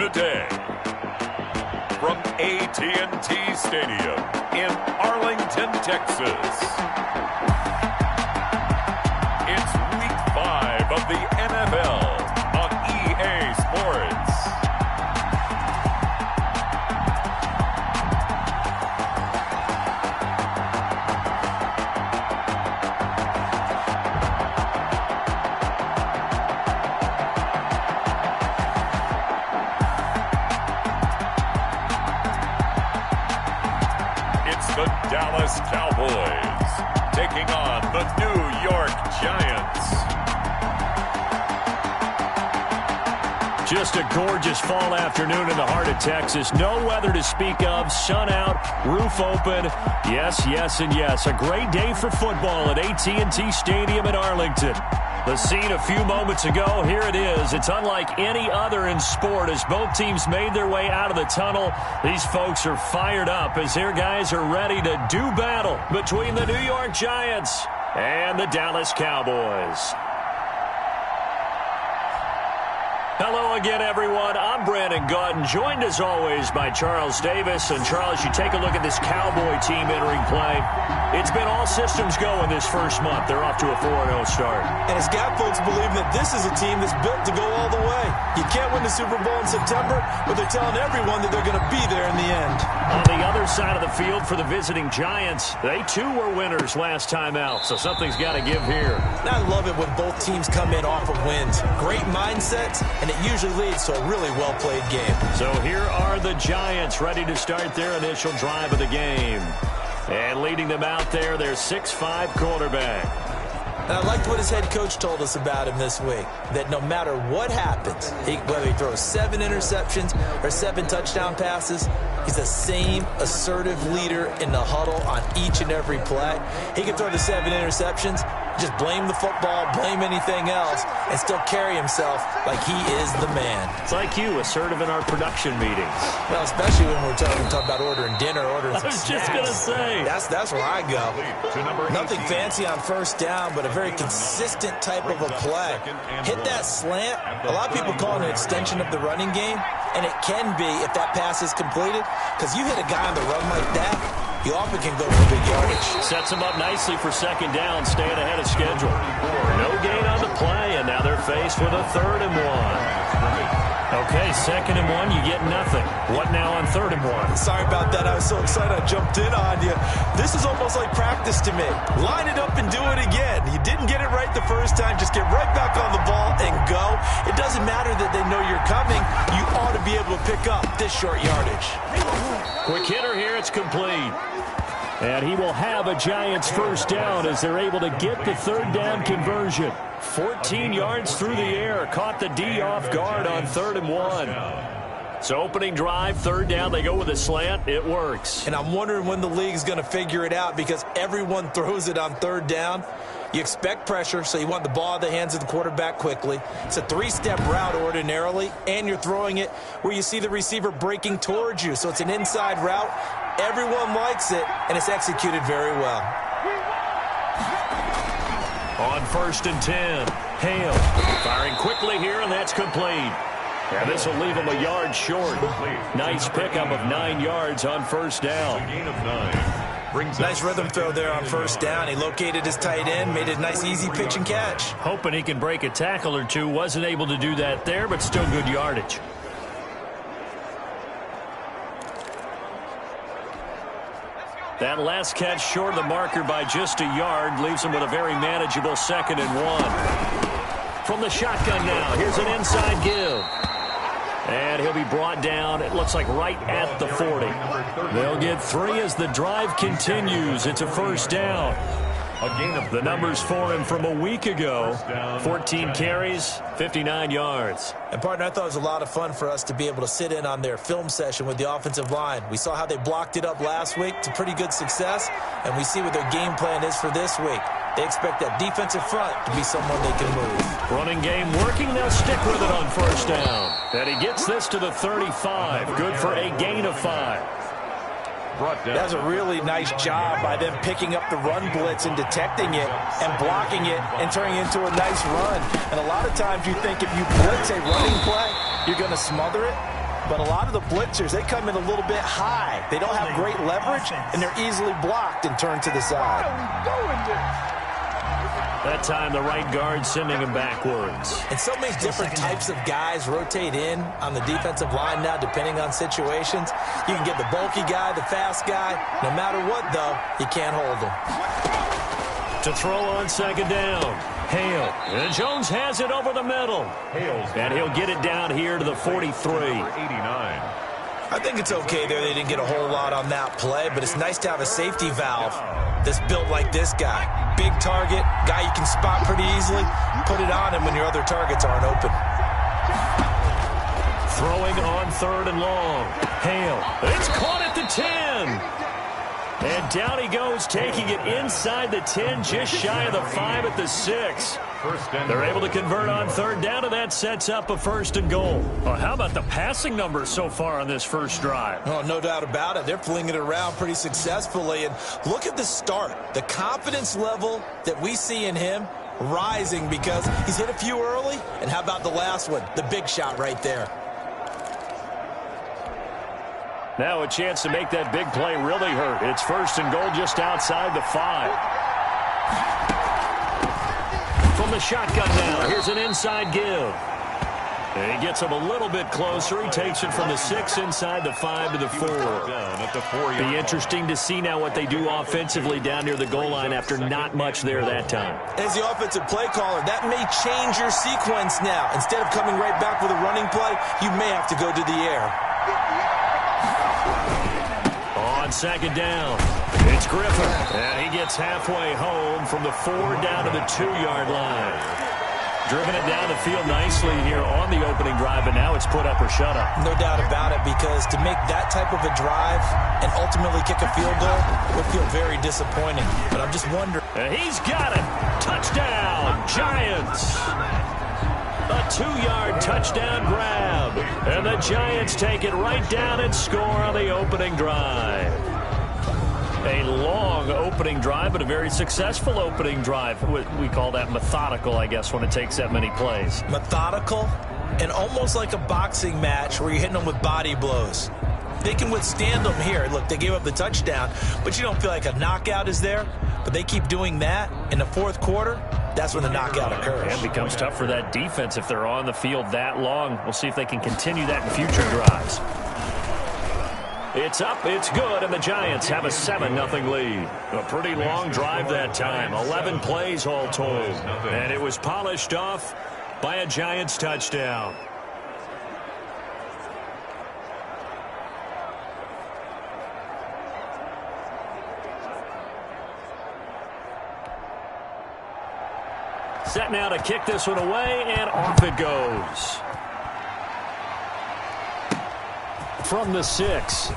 Today, from AT&T Stadium in Arlington, Texas, it's Week 5 of the NFL on EA Sports. The Dallas Cowboys taking on the New York Giants. Just a gorgeous fall afternoon in the heart of Texas. No weather to speak of. Sun out, roof open. Yes, yes, and yes. A great day for football at AT&T Stadium in Arlington. The scene a few moments ago, here it is. It's unlike any other in sport as both teams made their way out of the tunnel. These folks are fired up as their guys are ready to do battle between the New York Giants and the Dallas Cowboys. Hello again, everyone. I'm Brandon Gautin, joined as always by Charles Davis. And Charles, you take a look at this Cowboy team entering play. It's been all systems go in this first month. They're off to a 4-0 start. And it's got folks believing that this is a team that's built to go all the way. You can't win the Super Bowl in September, but they're telling everyone that they're going to be there in the end. On the other side of the field for the visiting Giants, they too were winners last time out, so something's got to give here. And I love it when both teams come in off of wins. Great mindsets, and it usually leads to a really well-played game. So here are the Giants ready to start their initial drive of the game. And leading them out there, their 6'5" quarterback. And I liked what his head coach told us about him this week, that no matter what happens, whether he throws 7 interceptions or 7 touchdown passes, he's the same assertive leader in the huddle on each and every play. He can throw the 7 interceptions, just blame the football, blame anything else, and still carry himself like he is the man. It's like you, assertive in our production meetings. Well, especially when we're talking about ordering dinner, ordering some snacks. I was just going to say. That's where I go. Nothing fancy on first down, but a very consistent type of a play. Hit that slant. A lot of people call it an extension of the running game, and it can be if that pass is completed, because you hit a guy on the run like that, you often can go for big yardage. Sets him up nicely for second down, staying ahead of schedule. No gain on the play, and now they're faced with a 3rd and 1. Okay, 2nd and 1, you get nothing. What now on 3rd and 1? Sorry about that. I was so excited I jumped in on you. This is almost like practice to me. Line it up and do it again. You didn't get it right the first time. Just get right back on the ball and go. It doesn't matter that they know you're coming. You ought to be able to pick up this short yardage. Quick hitter here. It's complete. And he will have a Giants first down as they're able to get the 3rd down conversion. 14 yards through the air. Caught the D off guard on 3rd and 1. So opening drive, 3rd down. They go with a slant. It works. And I'm wondering when the league's going to figure it out because everyone throws it on 3rd down. You expect pressure, so you want the ball in the hands of the quarterback quickly. It's a 3-step route ordinarily, and you're throwing it where you see the receiver breaking towards you. So it's an inside route. Everyone likes it, and it's executed very well. On 1st and 10, Hale firing quickly here, and that's complete. And this will leave him a yard short. Nice pickup of 9 yards on 1st down. Gain of 9. Nice rhythm throw there on 1st down. He located his tight end, made a nice easy pitch and catch. Hoping he can break a tackle or two. Wasn't able to do that there, but still good yardage. That last catch short of the marker by just a yard leaves him with a very manageable 2nd and 1. From the shotgun now, here's an inside give. And he'll be brought down, it looks like right at the 40. They'll get 3 as the drive continues. It's a 1st down. A gain of the numbers for him from a week ago. 14 carries, 59 yards. And, partner, I thought it was a lot of fun for us to be able to sit in on their film session with the offensive line. We saw how they blocked it up last week to pretty good success, and we see what their game plan is for this week. They expect that defensive front to be someone they can move. Running game working. They'll stick with it on 1st down. And he gets this to the 35. Good for a gain of 5. That's a really nice job by them picking up the run blitz and detecting it and blocking it and turning it into a nice run. And a lot of times you think if you blitz a running play, you're going to smother it. But a lot of the blitzers, they come in a little bit high. They don't have great leverage, and they're easily blocked and turned to the side. That time, the right guard sending him backwards. And so many different types of guys rotate in on the defensive line now, depending on situations. You can get the bulky guy, the fast guy. No matter what, though, you can't hold him. To throw on second down. Hale. And Jones has it over the middle. And he'll get it down here to the 43. 89. I think it's okay there. They didn't get a whole lot on that play, but it's nice to have a safety valve that's built like this guy. Big target, guy you can spot pretty easily. Put it on him when your other targets aren't open. Throwing on third and long. Hale. It's caught at the 10. And down he goes, taking it inside the 10, just shy of the 5 at the 6. They're able to convert on third down, and that sets up a first and goal. Well, how about the passing numbers so far on this first drive? Oh, no doubt about it. They're flinging it around pretty successfully. And look at the start. The confidence level that we see in him rising because he's hit a few early. And how about the last one? The big shot right there. Now a chance to make that big play really hurt. It's first and goal just outside the 5. From the shotgun now, here's an inside give. And he gets him a little bit closer. He takes it from the 6 inside the 5 to the 4. Be interesting to see now what they do offensively down near the goal line after not much there that time. As the offensive play caller, that may change your sequence now. Instead of coming right back with a running play, you may have to go to the air. On second down, it's Griffin. And he gets halfway home from the 4 down to the 2-yard line. Driven it down the field nicely here on the opening drive, and now it's put up or shut up. No doubt about it, because to make that type of a drive and ultimately kick a field goal would feel very disappointing. But I'm just wondering. And he's got it. Touchdown, Giants. A 2-yard touchdown grab. And the Giants take it right down and score on the opening drive. A long opening drive, but a very successful opening drive. We call that methodical, I guess, when it takes that many plays. Methodical and almost like a boxing match where you're hitting them with body blows. They can withstand them here. Look, they gave up the touchdown, but you don't feel like a knockout is there. But they keep doing that in the fourth quarter. That's when the knockout occurs. And it becomes tough for that defense if they're on the field that long. We'll see if they can continue that in future drives. It's up, it's good, and the Giants have a 7-0 lead. A pretty long drive that time, 11 plays all told. And it was polished off by a Giants touchdown. Set now to kick this one away, and off it goes. From the 6.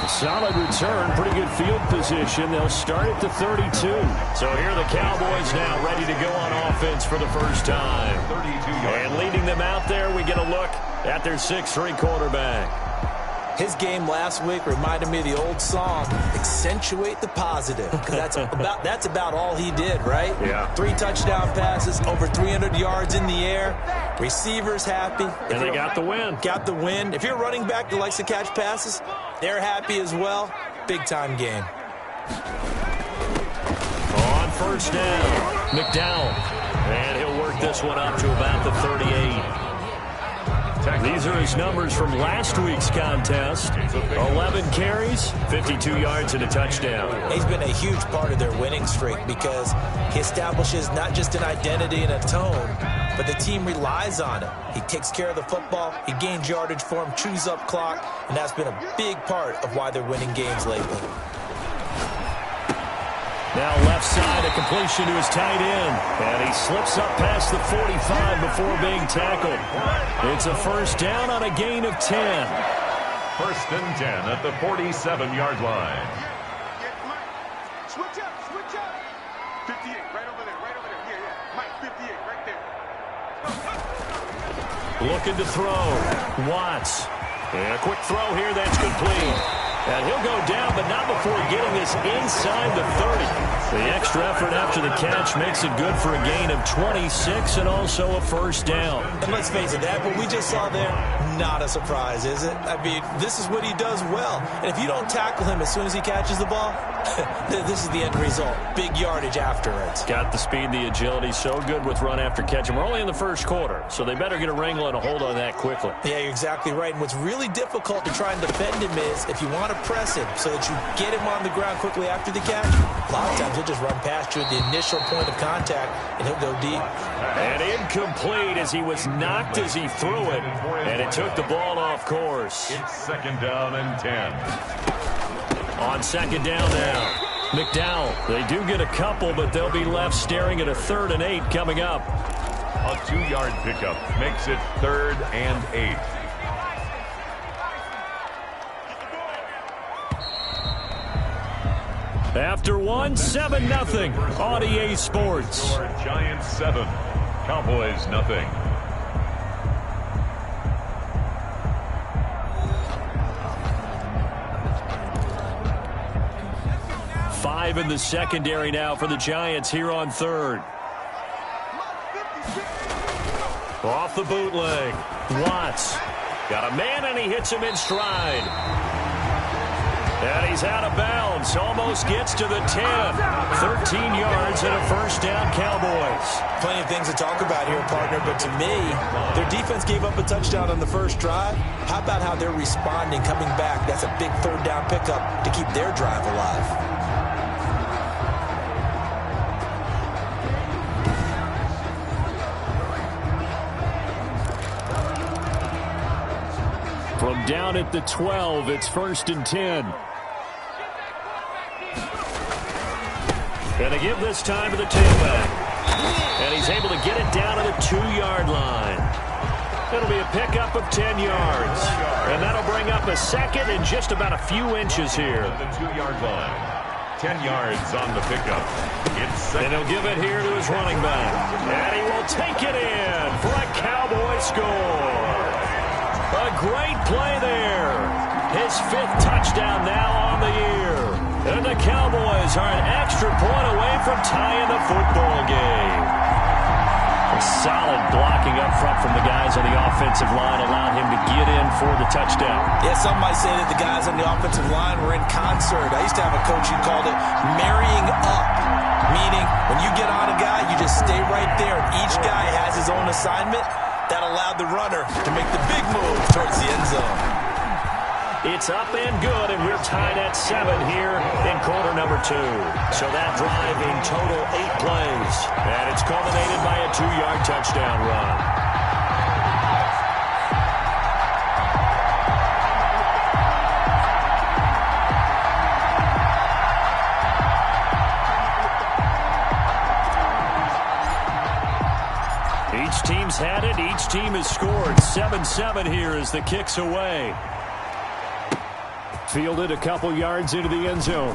Solid return, pretty good field position. They'll start at the 32. So here the Cowboys now ready to go on offense for the first time. And leading them out there, we get a look at their 6'3" quarterback. His game last week reminded me of the old song, Accentuate the Positive. Because that's about all he did, right? Yeah. 3 touchdown passes, over 300 yards in the air. Receivers happy. And they got the win. Got the win. If you're a running back that likes to catch passes, they're happy as well. Big-time game. On first down, McDowell. And he'll work this one up to about the 38. These are his numbers from last week's contest. 11 carries, 52 yards, and a touchdown. He's been a huge part of their winning streak because he establishes not just an identity and a tone, but the team relies on it. He takes care of the football, he gains yardage for him, chews up clock, and that's been a big part of why they're winning games lately. Now left side, a completion to his tight end. And he slips up past the 45 before being tackled. It's a first down on a gain of 10. First and 10 at the 47-yard line. Switch up, switch up. 58, right over there, right over there. Yeah, Mike, 58, right there. Looking to throw. Watts. And a quick throw here, that's complete. And he'll go down, but not before getting this inside the 30. The extra effort after the catch makes it good for a gain of 26 and also a first down. And let's face it, that what we just saw there, not a surprise, is it? I mean, this is what he does well. And if you don't tackle him as soon as he catches the ball, this is the end result. Big yardage afterwards. Got the speed, the agility, so good with run after catch. And we're only in the first quarter, so they better get a wrangle and a hold on that quickly. Yeah, you're exactly right. And what's really difficult to try and defend him is if you want to press him so that you get him on the ground quickly after the catch, a lot of times he'll just run past you at the initial point of contact, and he'll go deep. And incomplete as he was knocked as he threw it, and it took the ball off course. It's second down and 10. On second down now, McDowell. They do get a couple, but they'll be left staring at a 3rd and 8 coming up. A 2-yard pickup makes it 3rd and 8. After one, 7-0 on EA Sports. Giants 7, Cowboys nothing. Five in the secondary now for the Giants here on 3rd. Off the bootleg. Watts got a man and he hits him in stride. And he's out of bounds. Almost gets to the 10. 13 yards and a first down, Cowboys. Plenty of things to talk about here, partner, but to me, their defense gave up a touchdown on the first drive. How about how they're responding, coming back? That's a big 3rd down pickup to keep their drive alive. From down at the 12, it's 1st and 10. Going to give this time to the tailback. And he's able to get it down to the 2-yard line. It'll be a pickup of 10 yards. And that'll bring up a second and just about a few inches here. The 2-yard line. 10 yards on the pickup. And he'll give it here to his running back. And he will take it in for a Cowboy score. A great play there. His 5th touchdown now on the year. And the Cowboys are an extra point away from tying the football game. A solid blocking up front from the guys on the offensive line allowed him to get in for the touchdown. Yeah, some might say that the guys on the offensive line were in concert. I used to have a coach who called it marrying up, meaning when you get on a guy, you just stay right there. Each guy has his own assignment. That allowed the runner to make the big move towards the end zone. It's up and good, and we're tied at 7 here in quarter number 2. So that drive in total 8 plays. And it's culminated by a 2-yard touchdown run. Each team's had it. Each team has scored. 7-7 here as the kick's away. Fielded a couple yards into the end zone.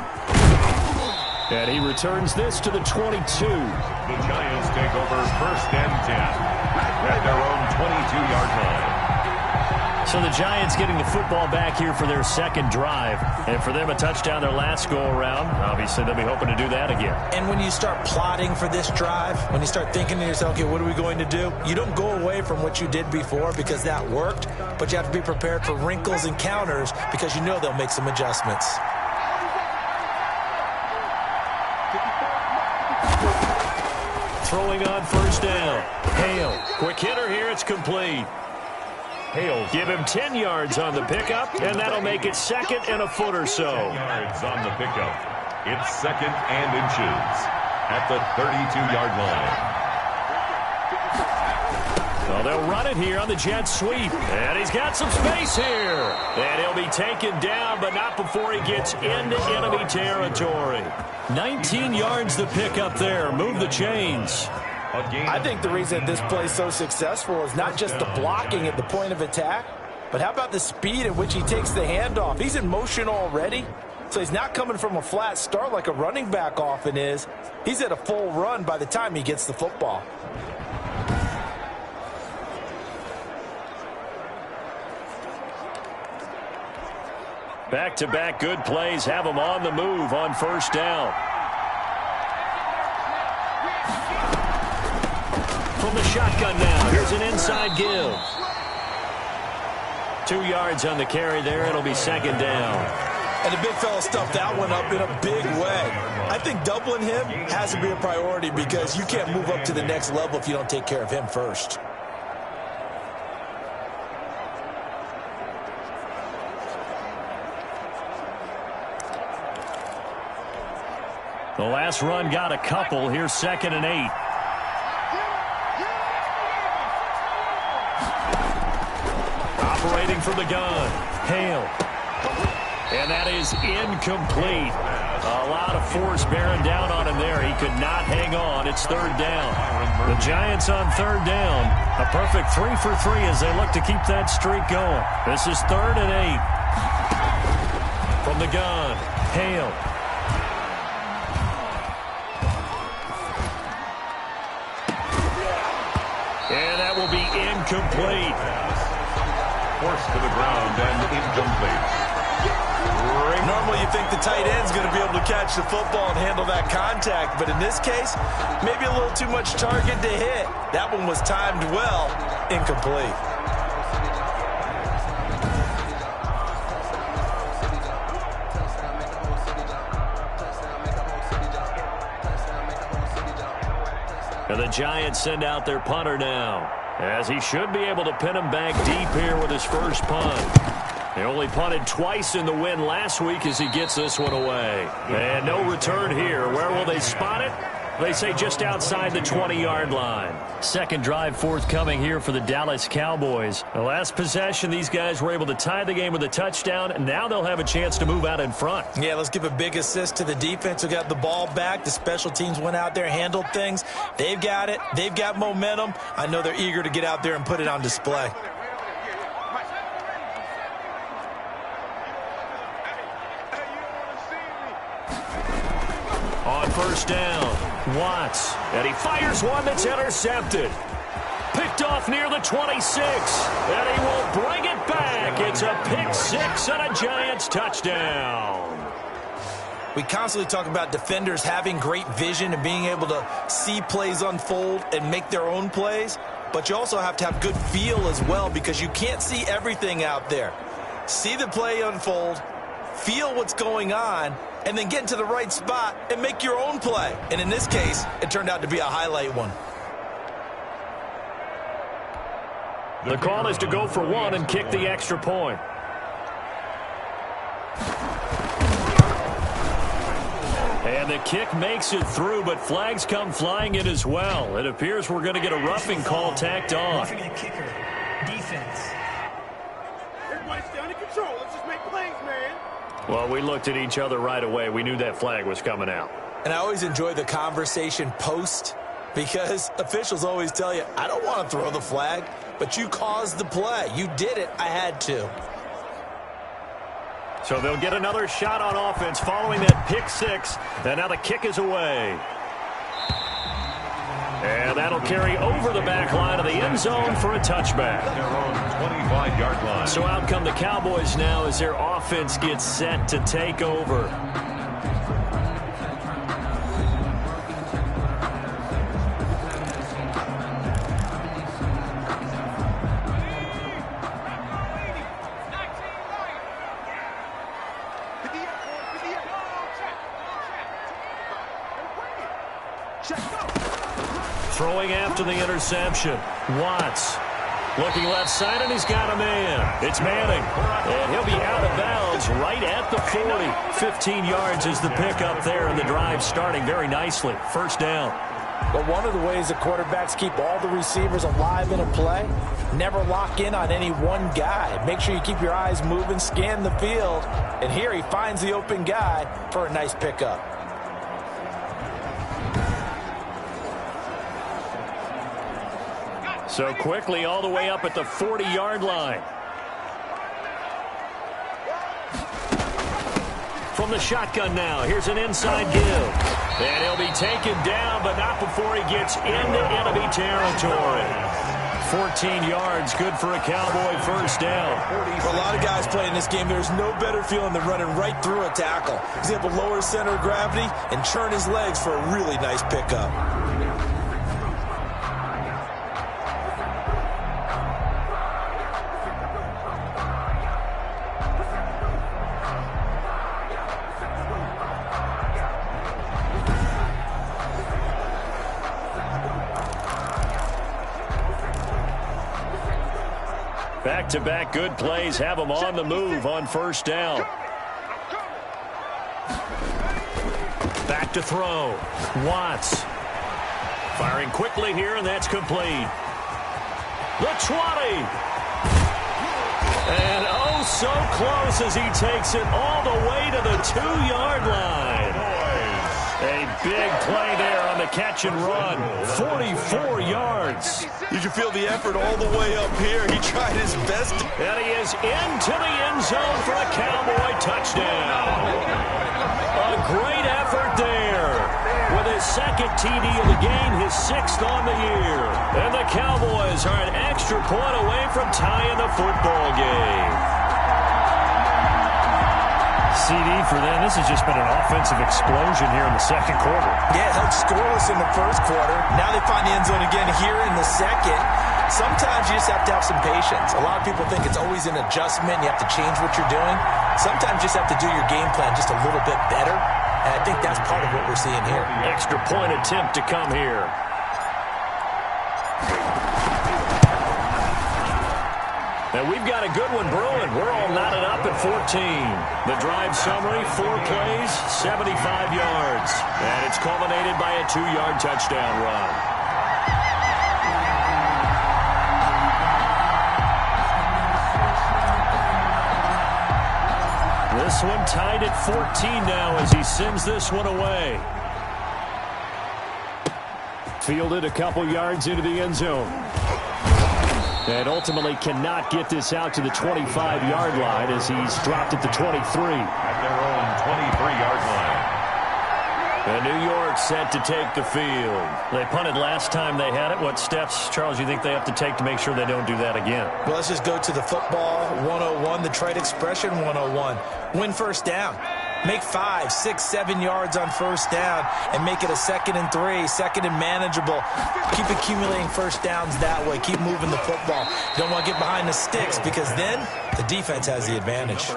And he returns this to the 22. The Giants take over 1st and 10 at their own 22-yard line. So the Giants getting the football back here for their 2nd drive. And for them, a touchdown their last go-around. Obviously, they'll be hoping to do that again. And when you start plotting for this drive, when you start thinking to yourself, okay, what are we going to do? You don't go away from what you did before because that worked, but you have to be prepared for wrinkles and counters because you know they'll make some adjustments. Throwing on 1st down. Hale. Quick hitter here. It's complete. Hale. Give him 10 yards on the pickup, and that'll make it 2nd and a foot or so. 10 yards on the pickup. It's 2nd and inches at the 32-yard line. Well, they'll run it here on the jet sweep. And he's got some space here. And he'll be taken down, but not before he gets into enemy territory. 19 yards the pickup there. Move the chains. I think the reason this play's so successful is not just the blocking at the point of attack, but how about the speed at which he takes the handoff? He's in motion already, so he's not coming from a flat start like a running back often is. He's at a full run by the time he gets the football. Back-to-back good plays have them on the move on first down. From the shotgun now, here's an inside give. 2 yards on the carry there. It'll be second down. And the big fella stuffed that one up in a big way. I think doubling him has to be a priority because you can't move up to the next level if you don't take care of him first. The last run got a couple. Here's 2nd and 8. Operating from the gun. Hale. And that is incomplete. A lot of force bearing down on him there. He could not hang on. It's 3rd down. The Giants on 3rd down. A perfect 3 for 3 as they look to keep that streak going. This is 3rd and 8. From the gun. Hale. And that will be incomplete. Forced to the ground and incomplete. Normally you think the tight end's going to be able to catch the football and handle that contact, but in this case, maybe a little too much target to hit. That one was timed well, incomplete. And the Giants send out their punter now, as he should be able to pin him back deep here with his first punt. They only punted twice in the win last week as he gets this one away. And no return here. Where will they spot it? They say just outside the 20-yard line. Second drive forthcoming here for the Dallas Cowboys. The last possession, these guys were able to tie the game with a touchdown, and now they'll have a chance to move out in front. Yeah, let's give a big assist to the defense who got the ball back. The special teams went out there, handled things. They've got it. They've got momentum. I know they're eager to get out there and put it on display. On first down, Watts, and he fires one that's intercepted. Picked off near the 26, and he will bring it back. It's a pick six and a Giants touchdown. We constantly talk about defenders having great vision and being able to see plays unfold and make their own plays, but you also have to have good feel as well because you can't see everything out there. See the play unfold, feel what's going on, and then get into the right spot and make your own play. And in this case, it turned out to be a highlight one. The call is to go for one and kick the extra point. And the kick makes it through, but flags come flying in as well. It appears we're going to get a roughing call tacked on. Roughing a kicker. Defense. Everybody stay under control. Let's just make plays, man. Well, we looked at each other right away. We knew that flag was coming out. And I always enjoy the conversation post because officials always tell you, I don't want to throw the flag, but you caused the play. You did it. I had to. So they'll get another shot on offense following that pick six. And now the kick is away. And that'll carry over the back line of the end zone for a touchback. Their own 25-yard line. So out come the Cowboys now as their offense gets set to take over. Throwing after the interception. Watts looking left side, and he's got a man. It's Manning, and he'll be out of bounds right at the 40. 15 yards is the pickup there, and the drive starting very nicely. First down. But one of the ways that quarterbacks keep all the receivers alive in a play, never lock in on any one guy. Make sure you keep your eyes moving, scan the field, and here he finds the open guy for a nice pickup. So quickly all the way up at the 40-yard line. From the shotgun now, here's an inside give. And he'll be taken down, but not before he gets into enemy territory. 14 yards, good for a Cowboy first down. For a lot of guys playing this game, there's no better feeling than running right through a tackle. He's able to lower his center of gravity and churn his legs for a really nice pickup. Back-to-back good plays have them on the move on first down. Back to throw. Watts. Firing quickly here, and that's complete. The 20. And oh, so close as he takes it all the way to the 2-yard line. A big play there on the catch and run. 44 yards. You can feel the effort all the way up here. He tried his best. And he is into the end zone for a Cowboy touchdown. A great effort there. With his second TD of the game, his 6th on the year. And the Cowboys are an extra point away from tying the football game. CD for them. This has just been an offensive explosion here in the second quarter. Yeah, held scoreless in the first quarter. Now they find the end zone again here in the second. Sometimes you just have to have some patience. A lot of people think it's always an adjustment. You have to change what you're doing. Sometimes you just have to do your game plan just a little bit better. And I think that's part of what we're seeing here. Extra point attempt to come here. And we've got a good one brewing. We're all knotted up at 14. The drive summary, 4 plays, 75 yards. And it's culminated by a 2-yard touchdown run. This one tied at 14 now as he sends this one away. Fielded a couple yards into the end zone. And ultimately cannot get this out to the 25-yard line as he's dropped at the 23. At their own 23-yard line. And New York set to take the field. They punted last time they had it. What steps, Charles, you think they have to take to make sure they don't do that again? Well, let's just go to the football 101, the trade expression 101. Win first down. Make 5, 6, 7 yards on first down and make it a 2nd and 3, 2nd and manageable. Keep accumulating first downs that way. Keep moving the football. You don't want to get behind the sticks because then the defense has the advantage.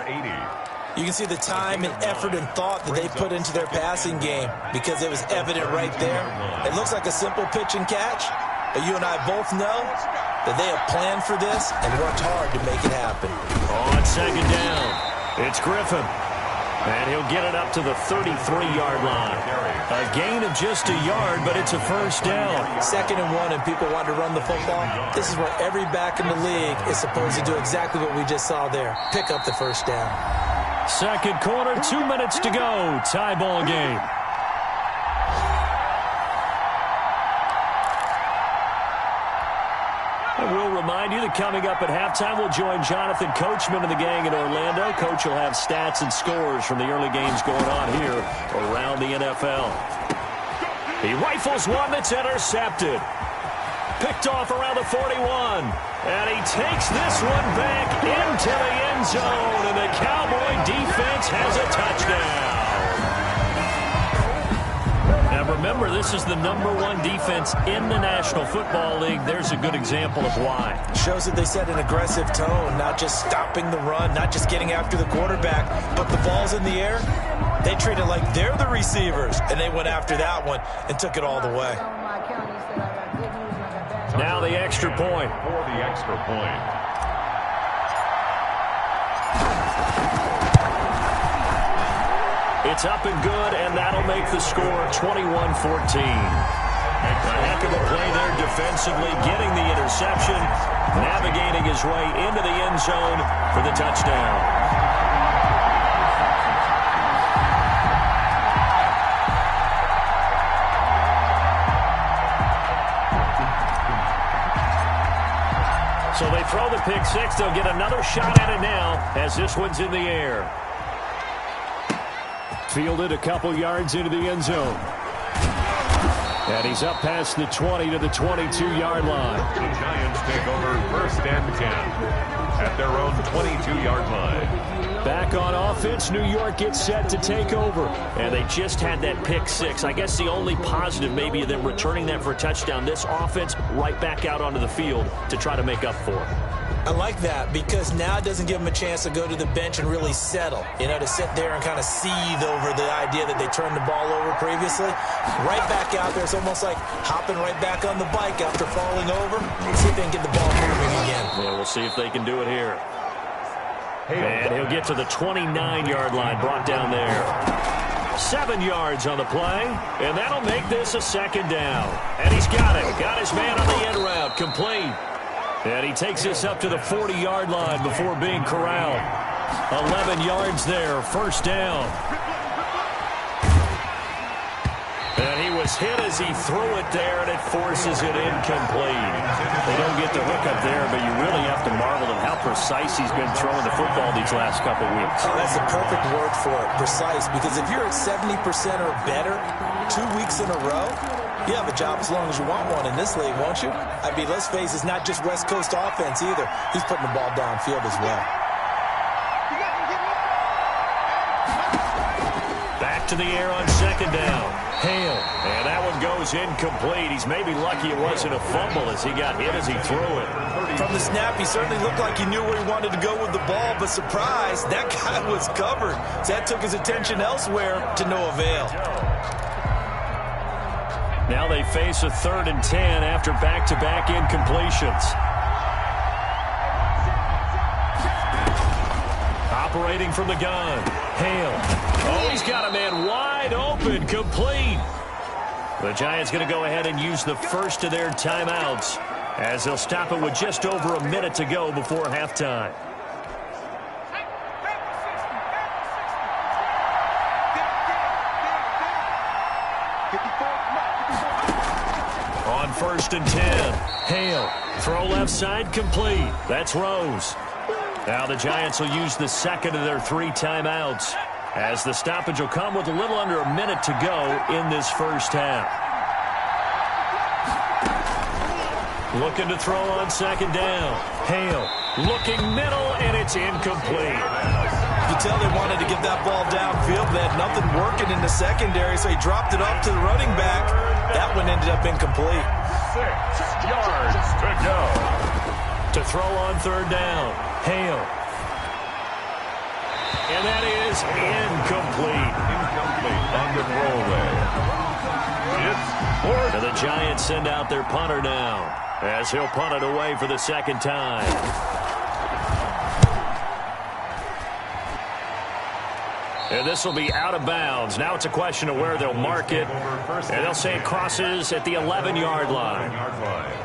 You can see the time and effort and thought that they put into their passing game because it was evident right there. It looks like a simple pitch and catch, but you and I both know that they have planned for this and worked hard to make it happen. On second down, it's Griffin. And he'll get it up to the 33-yard line. A gain of just a yard, but it's a first down. 2nd and 1, and people want to run the football. This is where every back in the league is supposed to do exactly what we just saw there. Pick up the first down. Second quarter, 2 minutes to go. Tie ball game. And we'll remind you that coming up at halftime, we'll join Jonathan Coachman and the gang in Orlando. Coach will have stats and scores from the early games going on here around the NFL. He rifles one that's intercepted. Picked off around the 41. And he takes this one back into the end zone. And the Cowboy defense has a touchdown. Now remember, this is the #1 defense in the National Football League. There's a good example of why. Shows that they set an aggressive tone, not just stopping the run, not just getting after the quarterback, but the ball's in the air. They treat it like they're the receivers, and they went after that one and took it all the way. Now the extra point. For the extra point. It's up and good, and that'll make the score 21-14. A heck of a play there defensively, getting the interception, navigating his way into the end zone for the touchdown. So they throw the pick six. They'll get another shot at it now as this one's in the air. Fielded a couple yards into the end zone. And he's up past the 20 to the 22-yard line. The Giants take over first and 10 at their own 22-yard line. Back on offense, New York gets set to take over. And they just had that pick six. I guess the only positive maybe of them returning that for a touchdown. This offense right back out onto the field to try to make up for it. I like that because now it doesn't give them a chance to go to the bench and really settle, to sit there and kind of seethe over the idea that they turned the ball over previously. Right back out there. It's almost like hopping right back on the bike after falling over. See if they can get the ball moving again. Yeah, we'll see if they can do it here. And he'll get to the 29-yard line, brought down there. 7 yards on the play, and that'll make this a second down. And he's got it. Got his man on the end route, complete. And he takes this up to the 40-yard line before being corralled. 11 yards there, first down. And he was hit as he threw it there, and it forces it incomplete. They don't get the hook up there, but you really have to marvel at how precise he's been throwing the football these last couple weeks. Oh, that's the perfect word for it, precise, because if you're at 70% or better 2 weeks in a row, you have a job as long as you want one in this league, won't you? I mean, let's face it, it's not just West Coast offense either. He's putting the ball downfield as well. Back to the air on second down. Hale. And that one goes incomplete. He's maybe lucky it wasn't a fumble as he got hit as he threw it. From the snap, he certainly looked like he knew where he wanted to go with the ball, but surprise, that guy was covered. So that took his attention elsewhere to no avail. Now they face a 3rd and 10 after back-to-back incompletions. Operating from the gun. Hale. Oh, he's got a man wide open, complete. The Giants going to go ahead and use the first of their timeouts as they'll stop it with just over a minute to go before halftime. On 1st and 10, Hale. Throw left side, complete. That's Rose. Now the Giants will use the second of their 3 timeouts as the stoppage will come with a little under a minute to go in this first half. Looking to throw on second down. Hale looking middle, and it's incomplete. You could tell they wanted to get that ball downfield. They had nothing working in the secondary, so he dropped it off to the running back. That one ended up incomplete. 6 yards to go. To throw on third down. Hale. And that is incomplete. Incomplete on the throwaway. It's 4th. And the Giants send out their punter now as he'll punt it away for the second time. And this will be out of bounds. Now it's a question of where they'll mark it. And they'll say it crosses at the 11-yard line.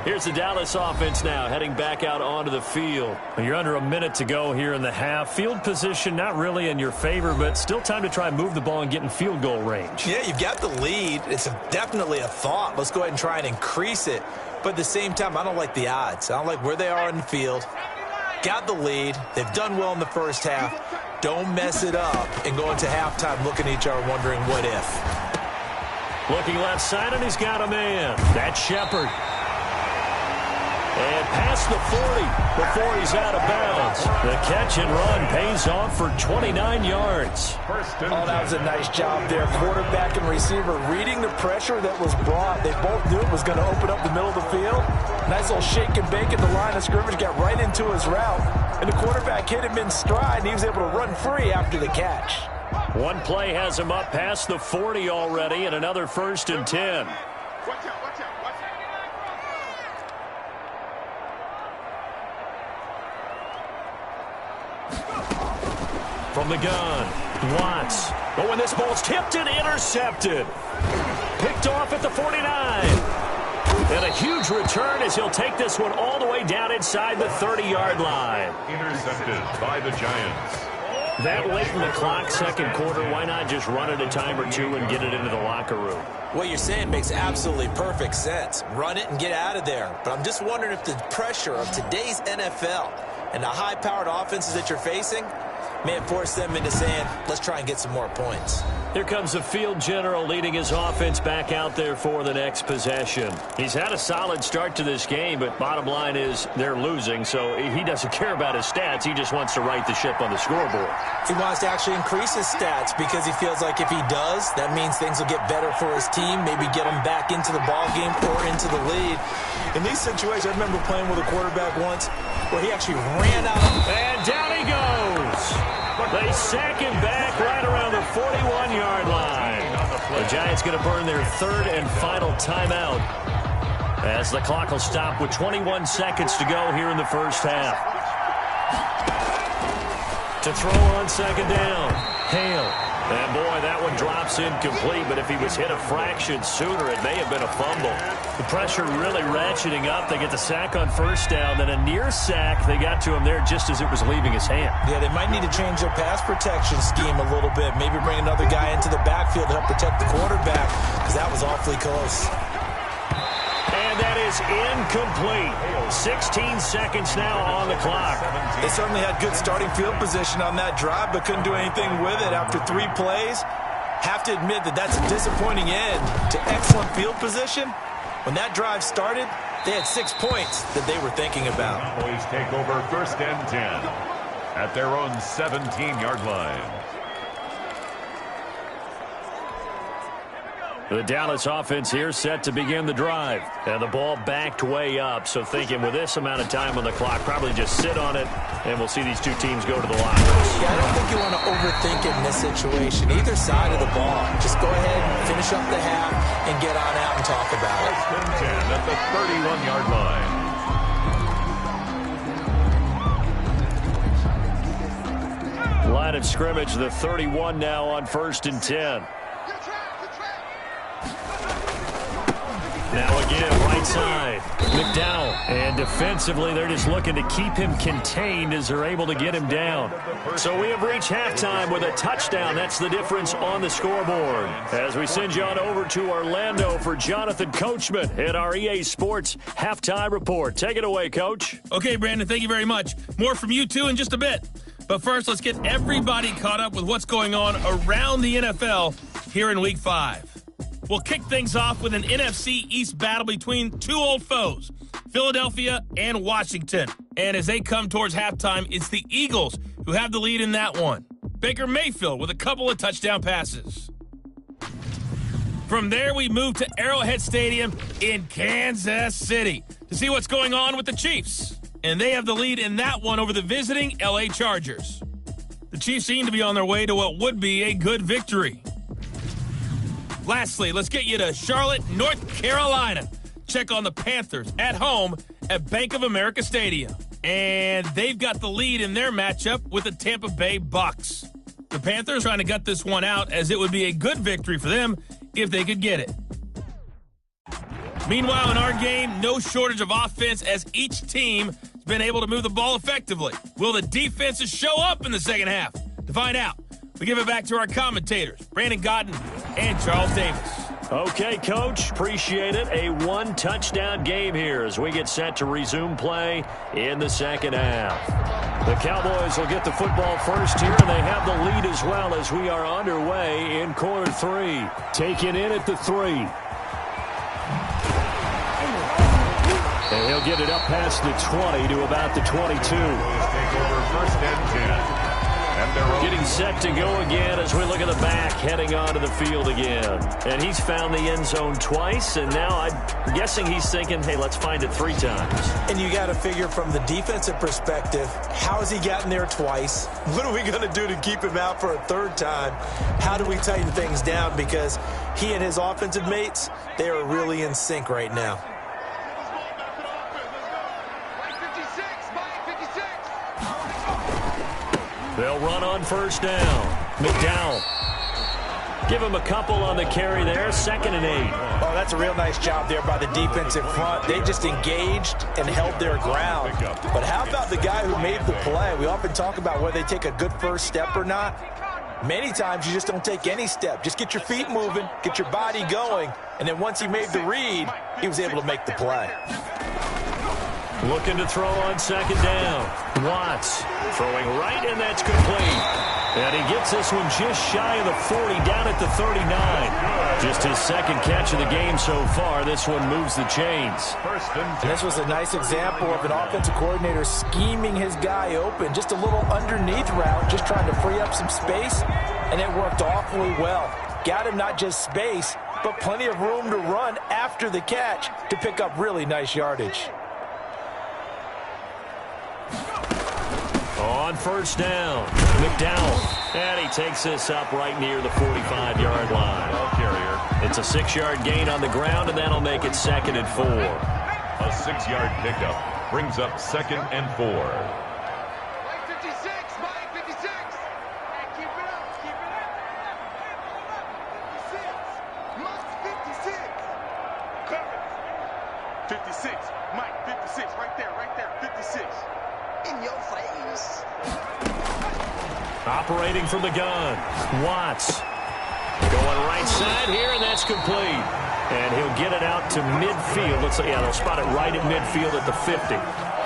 Here's the Dallas offense now heading back out onto the field. You're under a minute to go here in the half. Field position not really in your favor, but still time to try and move the ball and get in field goal range. Yeah, you've got the lead. It's definitely a thought. Let's go ahead and try and increase it. But at the same time, I don't like the odds. I don't like where they are in the field. Got the lead. They've done well in the first half. Don't mess it up and go into halftime looking at each other wondering what if. Looking left side, and he's got a man. That's Shepard. And past the 40 before he's out of bounds. The catch and run pays off for 29 yards. Oh, that was a nice job there. Quarterback and receiver reading the pressure that was brought. They both knew it was going to open up the middle of the field. Nice little shake and bake at the line of scrimmage. Got right into his route. And the quarterback hit him in stride, and he was able to run free after the catch. One play has him up past the 40 already, and another 1st and 10. Watch out, watch out, watch out. From the gun, Watts. Oh, and this ball's tipped and intercepted. Picked off at the 49. And a huge return as he'll take this one all the way down inside the 30-yard line. Intercepted by the Giants. That late in the clock, second quarter, why not just run it a time or two and get it into the locker room? What you're saying makes absolutely perfect sense. Run it and get out of there. But I'm just wondering if the pressure of today's NFL and the high-powered offenses that you're facing may have forced them into saying, let's try and get some more points. Here comes the field general leading his offense back out there for the next possession. He's had a solid start to this game, but bottom line is they're losing, so he doesn't care about his stats. He just wants to right the ship on the scoreboard. He wants to actually increase his stats because he feels like if he does, that means things will get better for his team, maybe get him back into the ball game or into the lead. In these situations, I remember playing with a quarterback once where he actually ran out. And down he goes. They sack him back right around the 41-yard line. The Giants going to burn their third and final timeout as the clock will stop with 21 seconds to go here in the first half. To throw on second down, Hale. And boy, that one drops incomplete, but if he was hit a fraction sooner, it may have been a fumble. The pressure really ratcheting up. They get the sack on first down, then a near sack. They got to him there just as it was leaving his hand. Yeah, they might need to change their pass protection scheme a little bit. Maybe bring another guy into the backfield to help protect the quarterback, because that was awfully close. And that is incomplete. 16 seconds now on the clock. They certainly had good starting field position on that drive, but couldn't do anything with it after 3 plays. Have to admit that that's a disappointing end to excellent field position. When that drive started, they had 6 points that they were thinking about. Cowboys take over first and 10 at their own 17-yard line. The Dallas offense here set to begin the drive. And the ball backed way up. So thinking with this amount of time on the clock, probably just sit on it, and we'll see these two teams go to the line. Yeah, I don't think you want to overthink it in this situation. Either side of the ball. Just go ahead, finish up the half, and get on out and talk about it. First and 10 at the 31-yard line. Line of scrimmage, the 31 now on first and 10. Now again, right side, McDowell. And defensively, they're just looking to keep him contained as they're able to get him down. So we have reached halftime with a touchdown. That's the difference on the scoreboard. As we send you on over to Orlando for Jonathan Coachman at our EA Sports Halftime Report. Take it away, Coach. Okay, Brandon, thank you very much. More from you two in just a bit. But first, let's get everybody caught up with what's going on around the NFL here in Week 5. We'll kick things off with an NFC East battle between two old foes, Philadelphia and Washington. And as they come towards halftime, it's the Eagles who have the lead in that one. Baker Mayfield with a couple of touchdown passes. From there, we move to Arrowhead Stadium in Kansas City to see what's going on with the Chiefs. And they have the lead in that one over the visiting LA Chargers. The Chiefs seem to be on their way to what would be a good victory. Lastly, let's get you to Charlotte, North Carolina. Check on the Panthers at home at Bank of America Stadium. And they've got the lead in their matchup with the Tampa Bay Bucks. The Panthers trying to gut this one out as it would be a good victory for them if they could get it. Meanwhile, in our game, no shortage of offense as each team has been able to move the ball effectively. Will the defenses show up in the second half? To find out, we give it back to our commentators, Brandon Godden and Charles Davis. Okay, Coach, appreciate it. A one-touchdown game here as we get set to resume play in the second half. The Cowboys will get the football first here, and they have the lead as well as we are underway in quarter 3. Taken in at the 3. And he'll get it up past the 20 to about the 22. Take over first and 10. Getting set to go again as we look at the back, heading onto the field again. And he's found the end zone twice, and now I'm guessing he's thinking, hey, let's find it 3 times. And you got to figure from the defensive perspective, how has he gotten there twice? What are we going to do to keep him out for a 3rd time? How do we tighten things down? Because he and his offensive mates, they are really in sync right now. They'll run on first down. McDowell. Give him a couple on the carry there. 2nd and 8. Oh, that's a real nice job there by the defensive front. They just engaged and held their ground. But how about the guy who made the play? We often talk about whether they take a good first step or not. Many times you just don't take any step. Just get your feet moving, get your body going, and then once he made the read, he was able to make the play. Looking to throw on second down. Watts throwing right, and that's complete. And he gets this one just shy of the 40, down at the 39. Just his second catch of the game so far. This one moves the chains. And this was a nice example of an offensive coordinator scheming his guy open. Just a little underneath route, just trying to free up some space, and it worked awfully well. Got him not just space, but plenty of room to run after the catch to pick up really nice yardage. On first down, McDowell. And he takes this up right near the 45-yard line. It's a 6-yard gain on the ground, and that'll make it 2nd and 4. A 6-yard pickup brings up 2nd and 4. Mike 56, Mike 56. Hey, keep it up, keep it up. 56, Mike 56. Cover. 56, Mike 56, right there, 56. In your face. Operating from the gun, Watts. Going right side here, and that's complete. And he'll get it out to midfield. Looks like, yeah, they'll spot it right at midfield at the 50.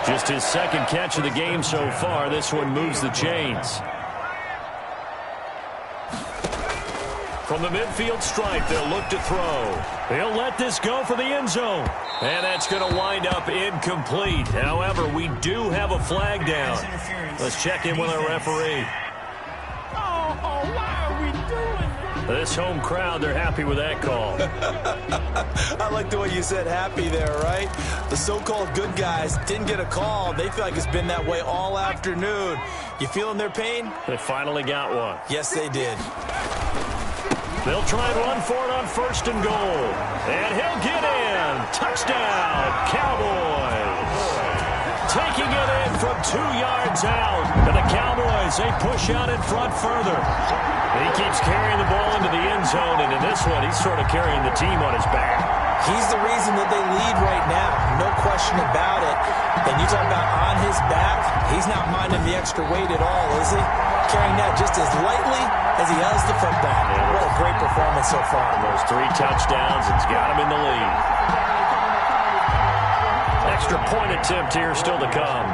Just his second catch of the game so far. This one moves the chains. From the midfield stripe, they'll look to throw. They'll let this go for the end zone. And that's going to wind up incomplete. However, we do have a flag down. Let's check in with our referee. Why are we doing that? This home crowd, they're happy with that call. I like the way you said happy there, right? The so-called good guys didn't get a call. They feel like it's been that way all afternoon. You feeling their pain? They finally got one. Yes, they did. They'll try and run for it on 1st and goal. And he'll get in. Touchdown, Cowboys. Taking it in from 2 yards out. And the Cowboys, they push out in front further. He keeps carrying the ball into the end zone, and in this one, he's sort of carrying the team on his back. He's the reason that they lead right now. No question about it. And you talk about on his back, he's not minding the extra weight at all, is he? Carrying that just as lightly as he has the football. What a great performance so far. Those 3 touchdowns, it's got him in the lead. Extra point attempt here still to come.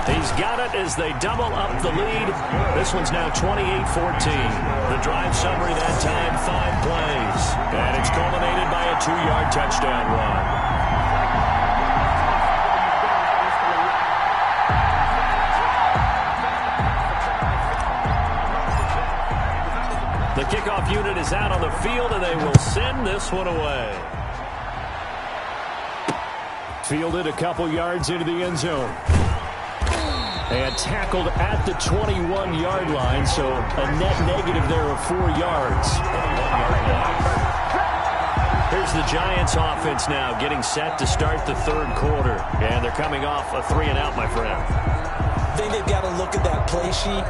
He's got it as they double up the lead. This one's now 28-14. The drive summary that time, 5 plays. And it's culminated by a 2-yard touchdown run. The kickoff unit is out on the field, and they will send this one away. Fielded a couple yards into the end zone. And tackled at the 21-yard line, so a net negative there of 4 yards. Here's the Giants offense now getting set to start the 3rd quarter. And they're coming off a 3-and-out, my friend. I think they've got to look at that play sheet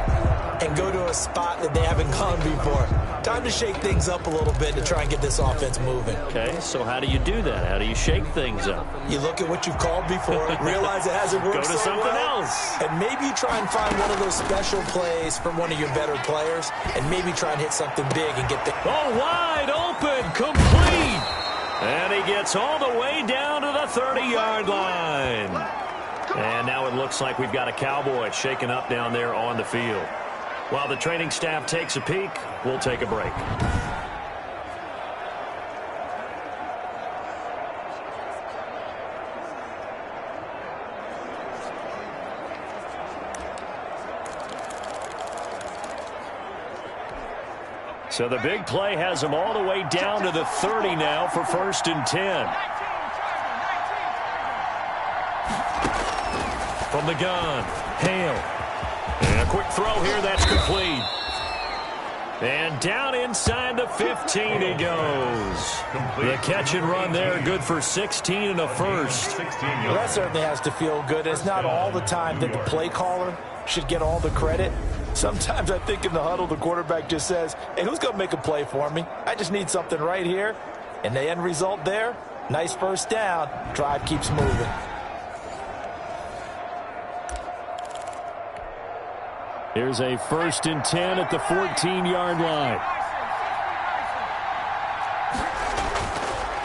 and go to a spot that they haven't gone before. Time to shake things up a little bit to try and get this offense moving. Okay, so how do you do that? How do you shake things up? You look at what you've called before, realize it hasn't worked Go to so something well, else. and maybe you try and find one of those special plays from one of your better players, and maybe try and hit something big and get the... Oh, wide open, complete. And he gets all the way down to the 30-yard line. And now it looks like we've got a Cowboy shaken up down there on the field. While the training staff takes a peek, we'll take a break. So the big play has them all the way down to the 30 now for 1st and 10. From the gun, Hale. And a quick throw here, that's complete. And down inside the 15 he goes. The catch and run there, good for 16 and a first. Well, that certainly has to feel good. It's not all the time that the play caller should get all the credit. Sometimes I think in the huddle, the quarterback just says, hey, who's going to make a play for me? I just need something right here. And the end result there, nice first down. Drive keeps moving. Here's a 1st and 10 at the 14-yard line.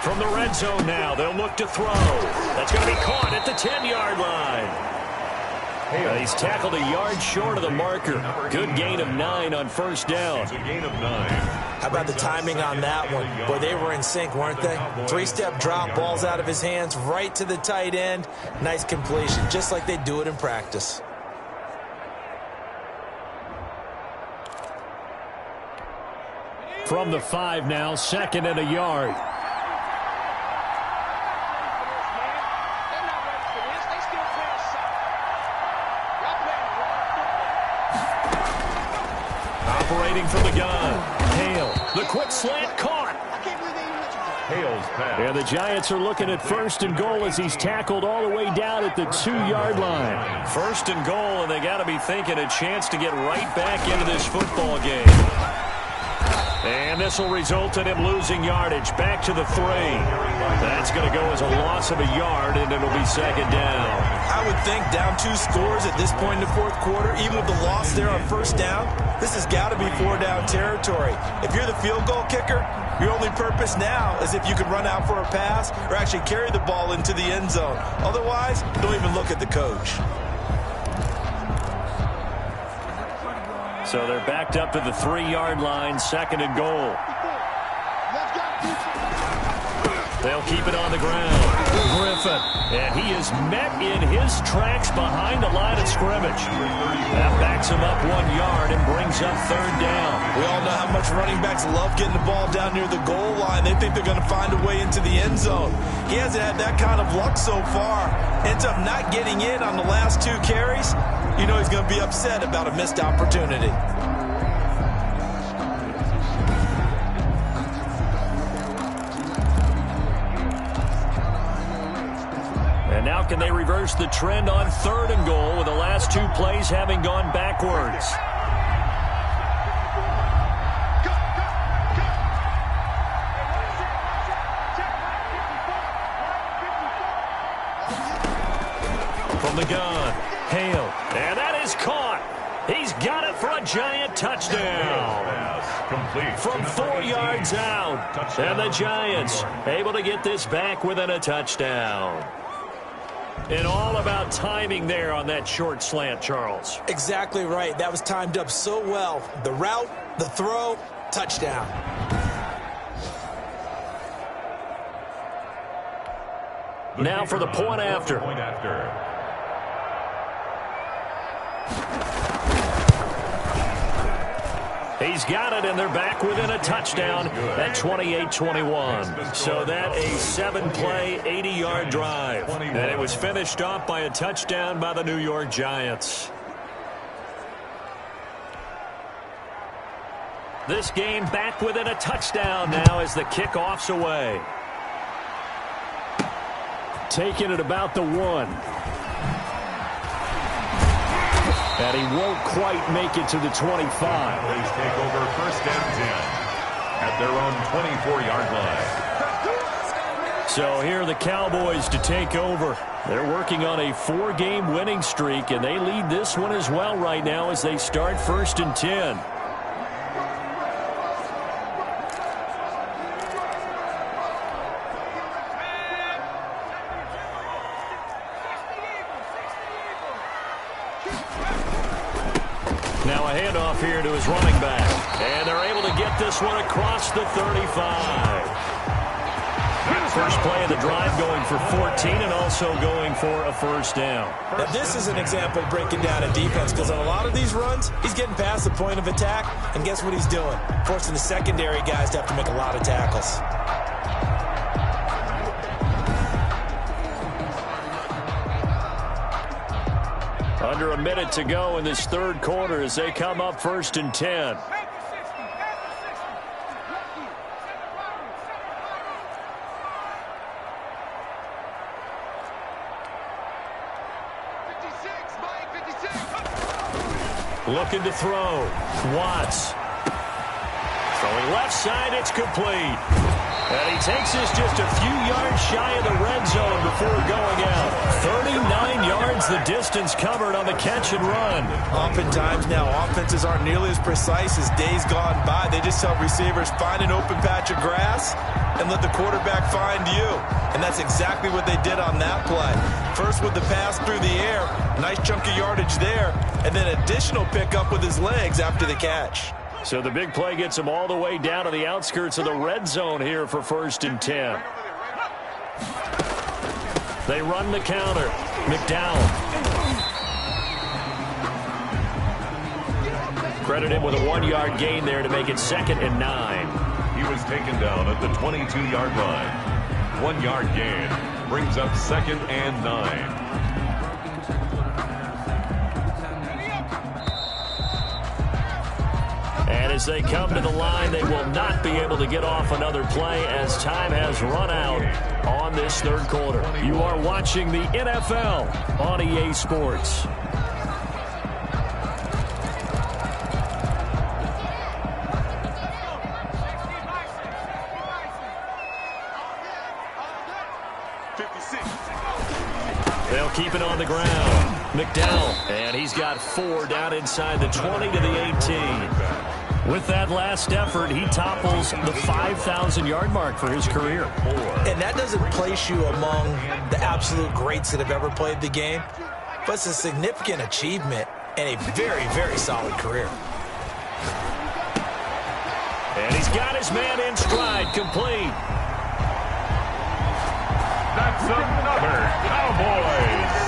From the red zone now, they'll look to throw. That's going to be caught at the 10-yard line. He's tackled a yard short of the marker. Good gain of 9 on first down. How about the timing on that one? Boy, they were in sync, weren't they? 3-step drop, balls out of his hands, right to the tight end. Nice completion, just like they do it in practice. From the 5 now, 2nd and a yard. Operating from the gun. Hale, the quick slant caught. Hale's pass. And the Giants are looking at 1st and goal as he's tackled all the way down at the 2-yard line. 1st and goal, and they got to be thinking a chance to get right back into this football game. And this will result in him losing yardage. Back to the 3. That's going to go as a loss of a yard, and it'll be 2nd down. I would think down 2 scores at this point in the 4th quarter, even with the loss there on 1st down, this has got to be 4-down territory. If you're the field goal kicker, your only purpose now is if you can run out for a pass or actually carry the ball into the end zone. Otherwise, don't even look at the coach. So they're backed up to the 3-yard line, 2nd and goal. They'll keep it on the ground. Griffin, and he is met in his tracks behind the line of scrimmage. That backs him up 1 yard and brings up 3rd down. We all know how much running backs love getting the ball down near the goal line. They think they're going to find a way into the end zone. He hasn't had that kind of luck so far. Ends up not getting in on the last 2 carries. You know he's going to be upset about a missed opportunity. And now can they reverse the trend on 3rd and goal with the last 2 plays having gone backwards? From the gun, Hale, and that is caught. He's got it for a Giant touchdown. From 4 yards out, and the Giants able to get this back within a touchdown. And all about timing there on that short slant, Charles. Exactly right. That was timed up so well. The route, the throw, touchdown. Now for the point after. He's got it, and they're back within a touchdown at 28-21. So that a 7-play, 80-yard drive. And it was finished off by a touchdown by the New York Giants. This game back within a touchdown now as the kickoff's away. Taking it about the 1. And he won't quite make it to the 25. Cowboys take over 1st and 10 at their own 24-yard line. So here are the Cowboys to take over. They're working on a 4-game winning streak, and they lead this one as well right now as they start 1st and 10. Now a handoff here to his running back. And they're able to get this one across the 35. First play of the drive going for 14 and also going for a 1st down. Now this is an example of breaking down a defense because on a lot of these runs, he's getting past the point of attack. And guess what he's doing? Forcing the secondary guys to have to make a lot of tackles. Under a minute to go in this 3rd quarter as they come up 1st and 10. Looking to throw. Watts. Throwing left side, it's complete. And he takes this just a few yards shy of the red zone before going out. 39 yards the distance covered on the catch and run. Oftentimes now, offenses aren't nearly as precise as days gone by. They just tell receivers, find an open patch of grass and let the quarterback find you. And that's exactly what they did on that play. First with the pass through the air, nice chunk of yardage there, and then additional pickup with his legs after the catch. So the big play gets him all the way down to the outskirts of the red zone here for 1st and 10. They run the counter. McDowell. Credit him with a 1-yard gain there to make it 2nd and 9. He was taken down at the 22-yard line. 1-yard gain brings up 2nd and 9. And as they come to the line, they will not be able to get off another play as time has run out on this 3rd quarter. You are watching the NFL on EA Sports. They'll keep it on the ground. McDowell, and he's got 4 down inside the 20 to the 18. With that last effort, he topples the 5,000-yard mark for his career. And that doesn't place you among the absolute greats that have ever played the game, but it's a significant achievement and a very, very solid career. And he's got his man in stride, complete. That's another Cowboys.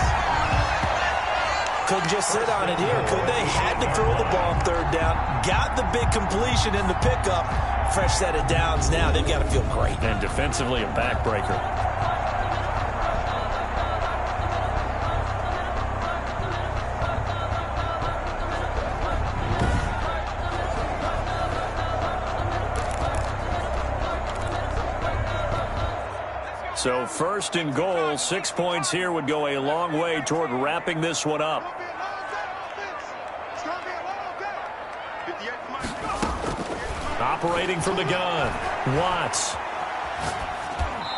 Couldn't just sit on it here, could they? Had to throw the ball on 3rd down. Got the big completion in the pickup. Fresh set of downs now. They've got to feel great. And defensively, a backbreaker. So 1st and goal, 6 points here would go a long way toward wrapping this one up. Operating from the gun, Watts.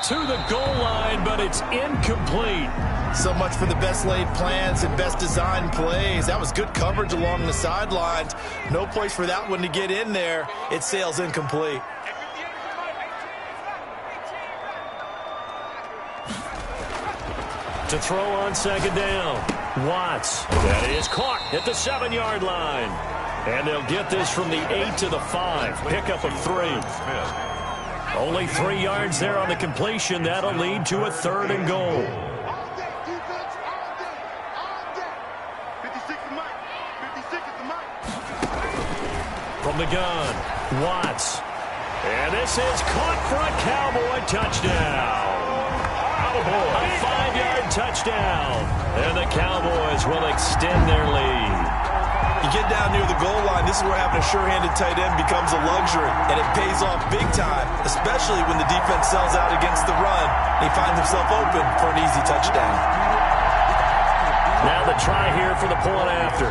To the goal line, but it's incomplete. So much for the best laid plans and best designed plays. That was good coverage along the sidelines. No place for that one to get in there. It sails incomplete. To throw on 2nd down, Watts. That is caught at the 7-yard line. And they'll get this from the 8 to the 5. Pickup of 3. Only 3 yards there on the completion. That'll lead to a 3rd and goal. From the gun, Watts. And this is caught for a Cowboy touchdown. A 5-yard touchdown. And the Cowboys will extend their lead. You get down near the goal line, this is where having a sure-handed tight end becomes a luxury, and it pays off big time, especially when the defense sells out against the run, and he finds himself open for an easy touchdown. Now the try here for the point after.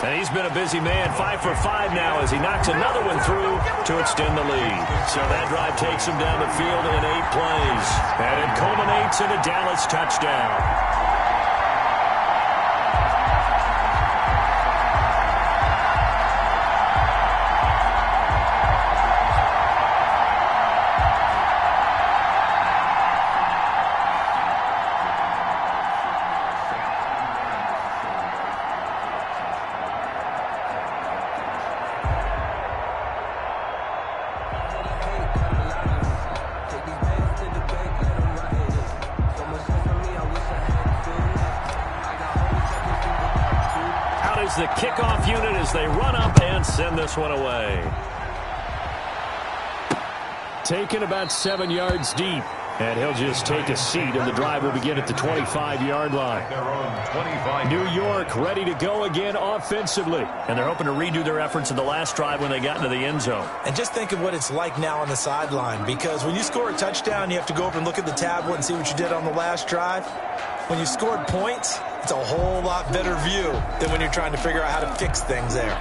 And he's been a busy man, 5 for 5 now as he knocks another one through to extend the lead. So that drive takes him down the field in 8 plays. And it culminates in a Dallas touchdown. The kickoff unit as they run up and send this one away. Taken about 7 yards deep. And he'll just take a seat, and the drive will begin at the 25-yard line. New York ready to go again offensively. And they're hoping to redo their efforts in the last drive when they got into the end zone. And just think of what it's like now on the sideline, because when you score a touchdown, you have to go over and look at the tablet and see what you did on the last drive. When you scored points, it's a whole lot better view than when you're trying to figure out how to fix things there.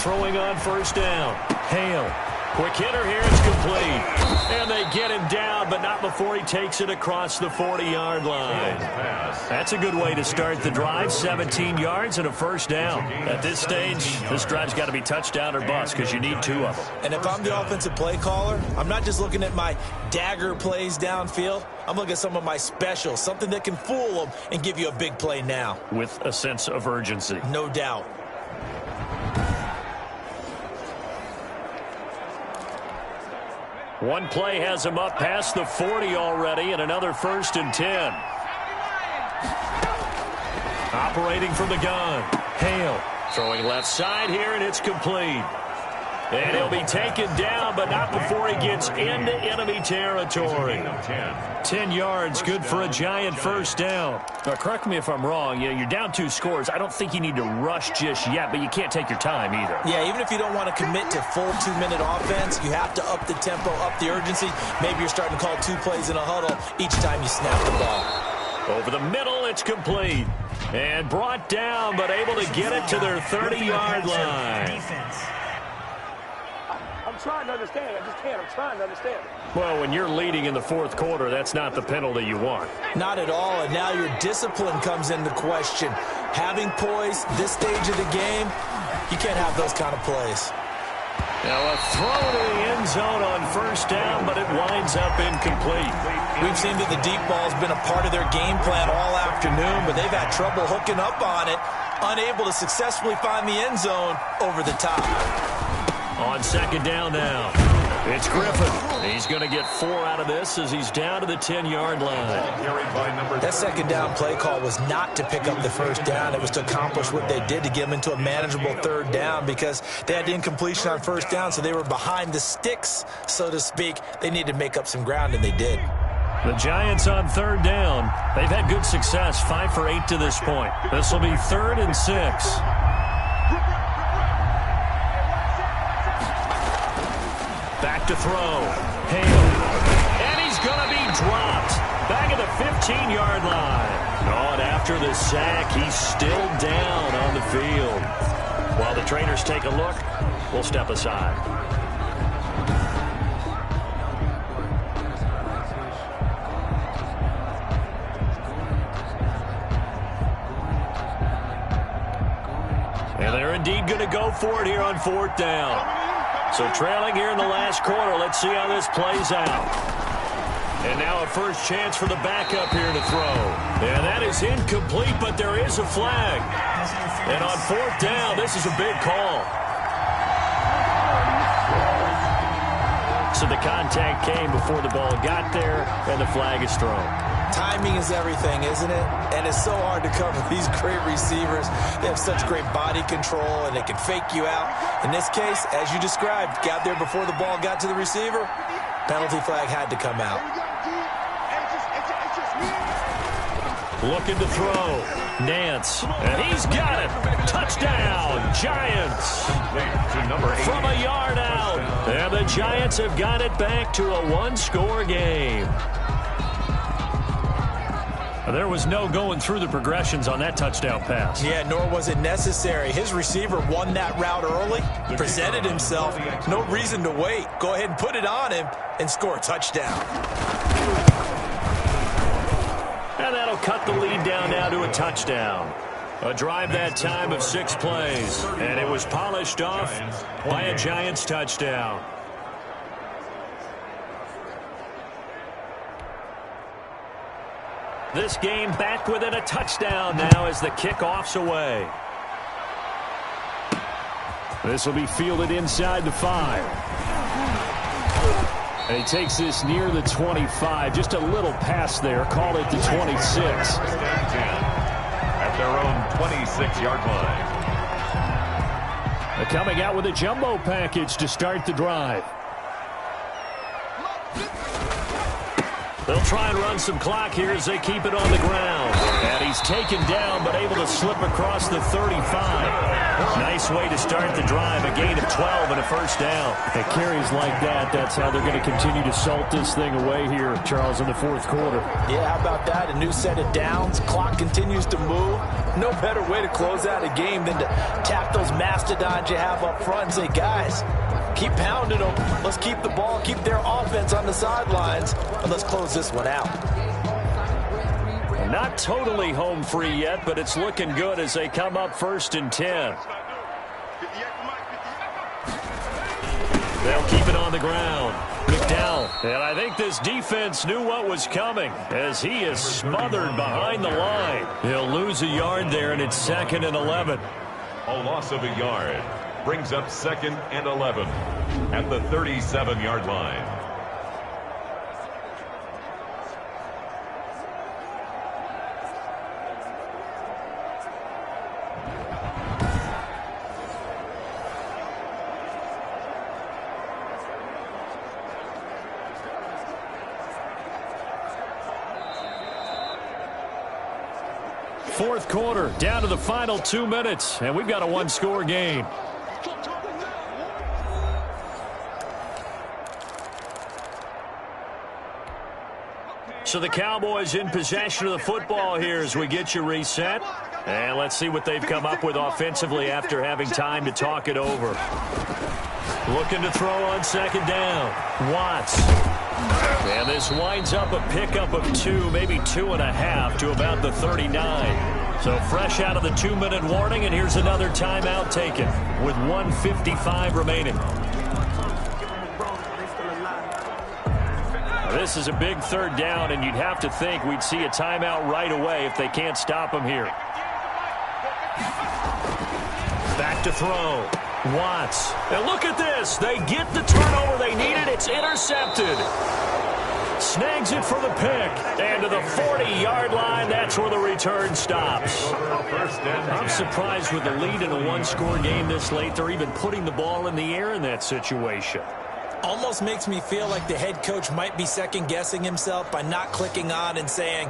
throwing on first down. Hale. Quick hitter here. It's complete. And they get him down, but not before he takes it across the 40-yard line. That's a good way to start the drive. 17 yards and a first down. At this stage, this drive's got to be touchdown or bust because you need 2 of them. And if I'm the offensive play caller, I'm not just looking at my dagger plays downfield. I'm looking at some of my specials, something that can fool them and give you a big play now. With a sense of urgency. No doubt. One play has him up past the 40 already, and another 1st and 10. Operating from the gun. Hale throwing left side here, and it's complete. And he'll be taken down, but not before he gets into enemy territory. 10 yards, good for a Giant first down. Now, correct me if I'm wrong. You're down 2 scores. I don't think you need to rush just yet, but you can't take your time either. Yeah, even if you don't want to commit to full 2-minute offense, you have to up the tempo, up the urgency. Maybe you're starting to call 2 plays in a huddle each time you snap the ball. Over the middle, it's complete. And brought down, but able to get it to their 30-yard line. Defense. I'm trying to understand. I just can't. I'm trying to understand. Well, when you're leading in the 4th quarter, that's not the penalty you want. Not at all, and now your discipline comes into question. Having poise this stage of the game, you can't have those kind of plays. Now a throw to the end zone on first down, but it winds up incomplete. We've seen that the deep ball's been a part of their game plan all afternoon, but they've had trouble hooking up on it, unable to successfully find the end zone over the top. On second down now, it's Griffin. He's going to get 4 out of this as he's down to the 10-yard line. That second down play call was not to pick up the first down. It was to accomplish what they did to get them into a manageable 3rd down because they had incompletion on first down, so they were behind the sticks, so to speak. They needed to make up some ground, and they did. The Giants on 3rd down. They've had good success, 5 for 8 to this point. This will be 3rd and 6. Back to throw. Hale. And he's going to be dropped. Back at the 15-yard line. Oh, and after the sack, he's still down on the field. While the trainers take a look, we'll step aside. And they're indeed going to go for it here on 4th down. So trailing here in the last quarter. Let's see how this plays out. And now a first chance for the backup here to throw. And that is incomplete, but there is a flag. And on 4th down, this is a big call. So the contact came before the ball got there, and the flag is thrown. Timing is everything, isn't it? And it's so hard to cover these great receivers. They have such great body control, and they can fake you out. In this case, as you described, got there before the ball got to the receiver. Penalty flag had to come out. Looking to throw. Nance. And he's got it. Touchdown, Giants. From a yard out. And the Giants have got it back to a 1-score game. There was no going through the progressions on that touchdown pass. Yeah, nor was it necessary. His receiver won that route early, presented himself. No reason to wait. Go ahead and put it on him and score a touchdown. And that'll cut the lead down now to a touchdown. A drive that time of 6 plays. And it was polished off by a Giants touchdown. This game back within a touchdown now as the kickoff's away. This will be fielded inside the 5. And he takes this near the 25. Just a little pass there. Call it the 26. At their own 26-yard line. They're coming out with a jumbo package to start the drive. They'll try and run some clock here as they keep it on the ground. And he's taken down but able to slip across the 35. Nice way to start the drive. A gain of 12 and a first down. And carries like that, that's how they're going to continue to salt this thing away here, Charles, in the fourth quarter. Yeah, how about that? A new set of downs. Clock continues to move. No better way to close out a game than to tap those mastodons you have up front and say, guys, keep pounding them. Let's keep the ball, keep their offense on the sidelines, and let's close this one out. Not totally home free yet, but it's looking good as they come up 1st and 10. They'll keep it on the ground. McDowell. And I think this defense knew what was coming as he is smothered behind the line. He'll lose a yard there, and it's 2nd and 11. A loss of a yard brings up 2nd and 11 at the 37-yard line. Fourth quarter, down to the final 2 minutes, and we've got a one-score game. So the Cowboys in possession of the football here as we get you reset. And let's see what they've come up with offensively after having time to talk it over. Looking to throw on 2nd down. Watts. And this winds up a pickup of 2, maybe 2.5 to about the 39. So fresh out of the 2-minute warning, and here's another timeout taken with 1:55 remaining. This is a big 3rd down, and you'd have to think we'd see a timeout right away if they can't stop him here. Back to throw. Watts. And look at this. They get the turnover they needed. It's intercepted. Snags it for the pick. And to the 40-yard line, that's where the return stops. I'm surprised with the lead in a one-score game this late, they're even putting the ball in the air in that situation. Almost makes me feel like the head coach might be second-guessing himself by not clicking on and saying,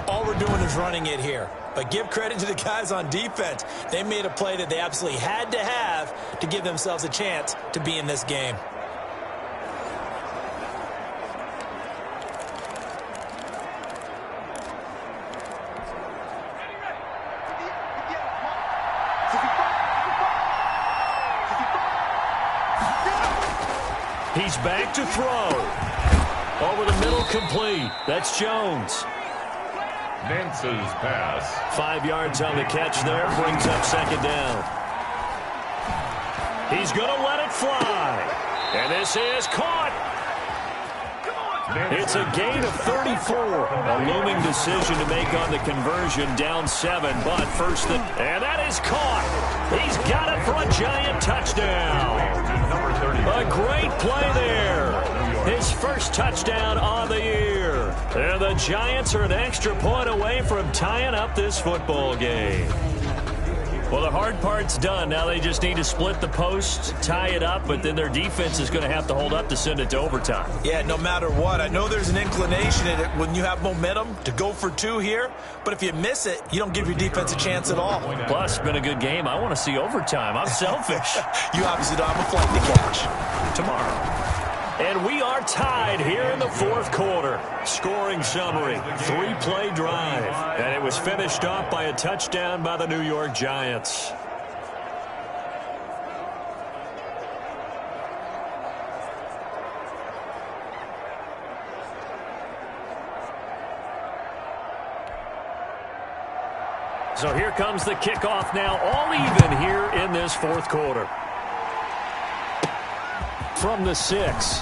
all we're doing is running it here. But give credit to the guys on defense. They made a play that they absolutely had to have to give themselves a chance to be in this game. He's back to throw. Over the middle, complete. That's Jones. Nance's pass. 5 yards on the catch there. Brings up 2nd down. He's going to let it fly. And this is caught. It's a gain of 34. A looming decision to make on the conversion. Down 7, but first and that is caught. He's got it for a giant touchdown. A great play there. His first touchdown on the year. And the Giants are an extra point away from tying up this football game. Well, the hard part's done. Now they just need to split the post, tie it up, but then their defense is going to have to hold up to send it to overtime. Yeah, no matter what. I know there's an inclination in it when you have momentum to go for 2 here, but if you miss it, you don't give your defense a chance at all. Plus, it's been a good game. I want to see overtime. I'm selfish. You obviously don't have a flight to catch. Tomorrow. And we are tied here in the fourth quarter. Scoring summary, 3-play drive. And it was finished off by a touchdown by the New York Giants. So here comes the kickoff now, all even here in this fourth quarter. From the 6.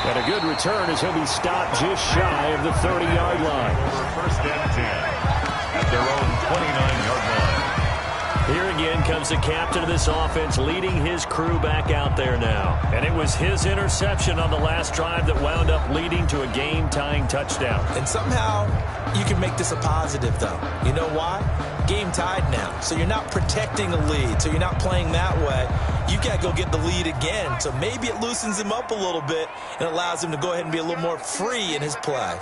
And a good return as he'll be stopped just shy of the 30-yard line. First and 10 at their own 29-yard line. Here again comes the captain of this offense leading his crew back out there now. And it was his interception on the last drive that wound up leading to a game-tying touchdown. And somehow you can make this a positive, though. You know why? Game tied now. So you're not protecting a lead. So you're not playing that way. You got to go get the lead again. So maybe it loosens him up a little bit and allows him to go ahead and be a little more free in his play.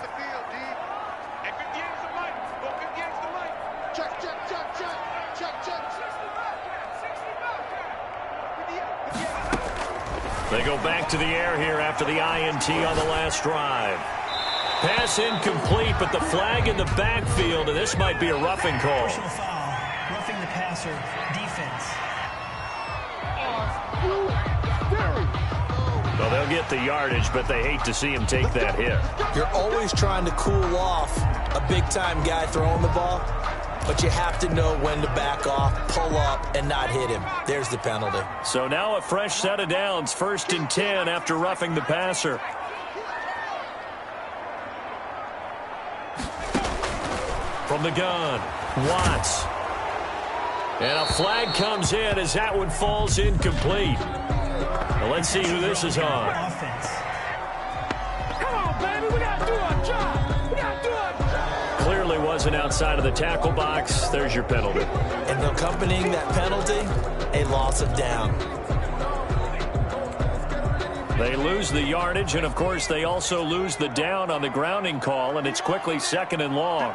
They go back to the air here after the INT on the last drive. Pass incomplete, but the flag in the backfield, and this might be a roughing call. Personal foul, roughing the passer, defense. Well, they'll get the yardage, but they hate to see him take that hit. You're always trying to cool off a big-time guy throwing the ball, but you have to know when to back off, pull up, and not hit him. There's the penalty. So now a fresh set of downs, 1st and 10 after roughing the passer. From the gun, Watts. And a flag comes in as that one falls incomplete. Well, let's see who this is on. Offense. Come on, baby. We got to do our job. We got to do our job. Clearly wasn't outside of the tackle box. There's your penalty. And accompanying that penalty, a loss of down. They lose the yardage, and, of course, they also lose the down on the grounding call, and it's quickly 2nd and long.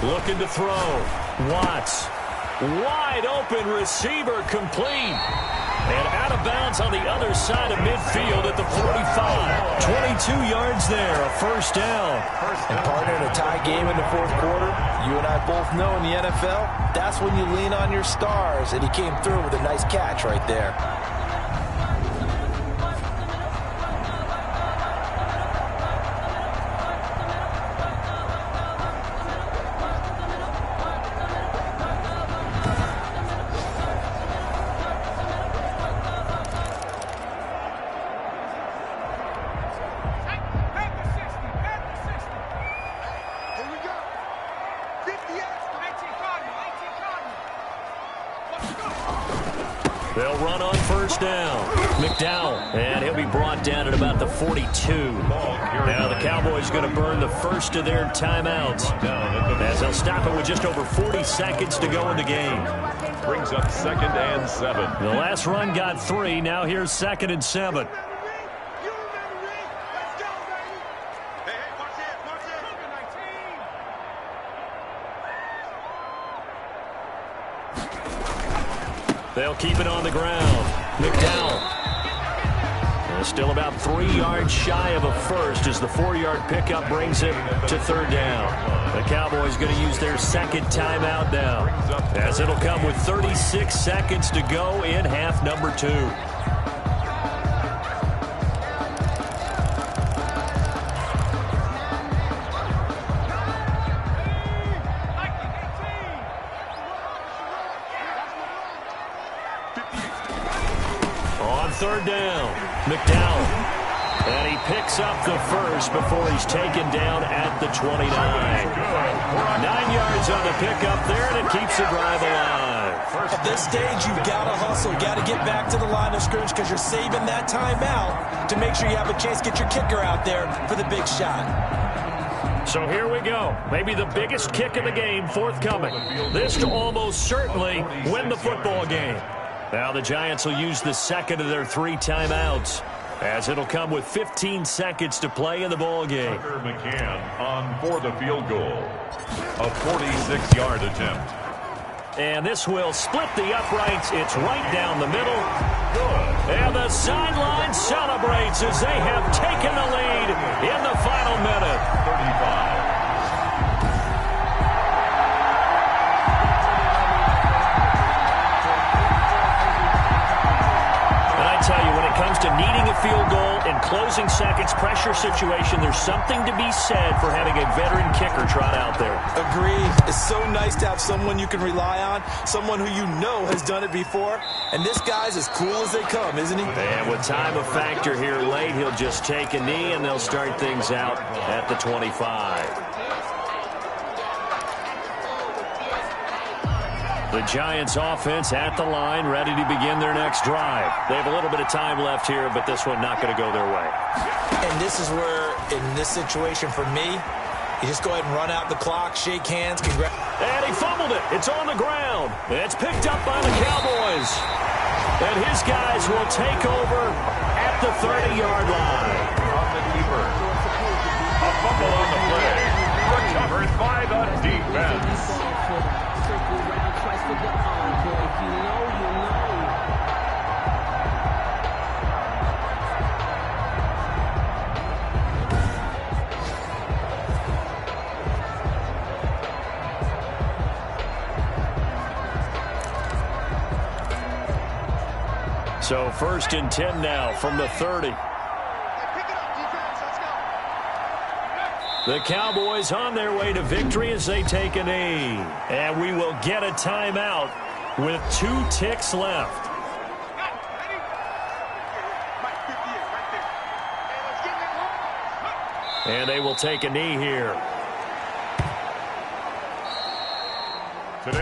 Looking to throw. Watts. Wide open receiver complete. And out of bounds on the other side of midfield at the 45. 22 yards there, a 1st down. And partner, in a tie game in the 4th quarter, you and I both know in the NFL, that's when you lean on your stars. And he came through with a nice catch right there. They'll run on 1st down. McDowell, and he'll be brought down at about the 42. Now the Cowboys going to burn the first of their timeouts, as they'll stop it with just over 40 seconds to go in the game. Brings up 2nd and 7. The last run got 3. Now here's 2nd and 7. They'll keep it on the ground. McDowell. Still about 3 yards shy of a first as the 4-yard pickup brings it to 3rd down. The Cowboys going to use their 2nd timeout now, as it'll come with 36 seconds to go in half number 2. On 3rd down, McDowell. And he picks up the first before he's taken down at the 29. 9 yards on the pickup there, and it keeps the drive alive. At this stage, you've got to hustle. You've got to get back to the line of scrimmage because you're saving that timeout to make sure you have a chance to get your kicker out there for the big shot. So here we go. Maybe the biggest kick of the game forthcoming. This to almost certainly win the football game. Now the Giants will use the 2nd of their 3 timeouts, as it'll come with 15 seconds to play in the ball game. Tucker McCann on for the field goal. A 46-yard attempt. And this will split the uprights. It's right down the middle. Good. And the sideline celebrates as they have taken the lead in the final minute. 35. Tell you, when it comes to needing a field goal in closing seconds, pressure situation, there's something to be said for having a veteran kicker trot out there. Agreed. It's so nice to have someone you can rely on, someone who you know has done it before. And this guy's as cool as they come, isn't he? And with time a factor here late, he'll just take a knee, and they'll start things out at the 25. The Giants offense at the line, ready to begin their next drive. They have a little bit of time left here, but this one not going to go their way. And this is where, in this situation for me, you just go ahead and run out the clock, shake hands, and he fumbled it. It's on the ground. It's picked up by the Cowboys. And his guys will take over at the 30-yard line. So 1st and 10 now from the 30. The Cowboys on their way to victory as they take a knee. And we will get a timeout with 2 ticks left. And they will take a knee here.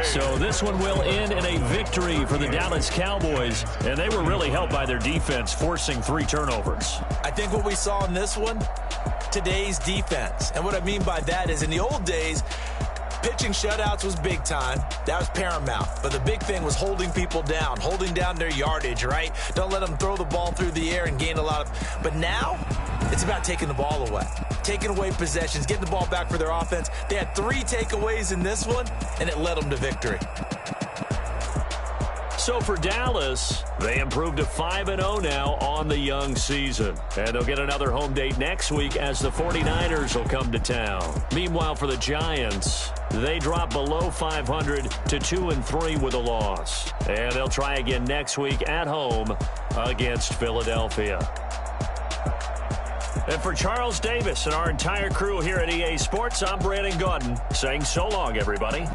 So this one will end in a victory for the Dallas Cowboys. And they were really helped by their defense, forcing 3 turnovers. I think what we saw in this one, today's defense. And what I mean by that is in the old days, pitching shutouts was big time. That was paramount. But the big thing was holding people down, holding down their yardage, right? Don't let them throw the ball through the air and gain a lot of... But now, it's about taking the ball away. Taking away possessions, getting the ball back for their offense. They had 3 takeaways in this one, and it led them to victory. So for Dallas, they improved to 5-0 now on the young season. And they'll get another home date next week as the 49ers will come to town. Meanwhile, for the Giants, they drop below 500 to 2-3 with a loss. And they'll try again next week at home against Philadelphia. And for Charles Davis and our entire crew here at EA Sports, I'm Brandon Gaudin saying so long, everybody.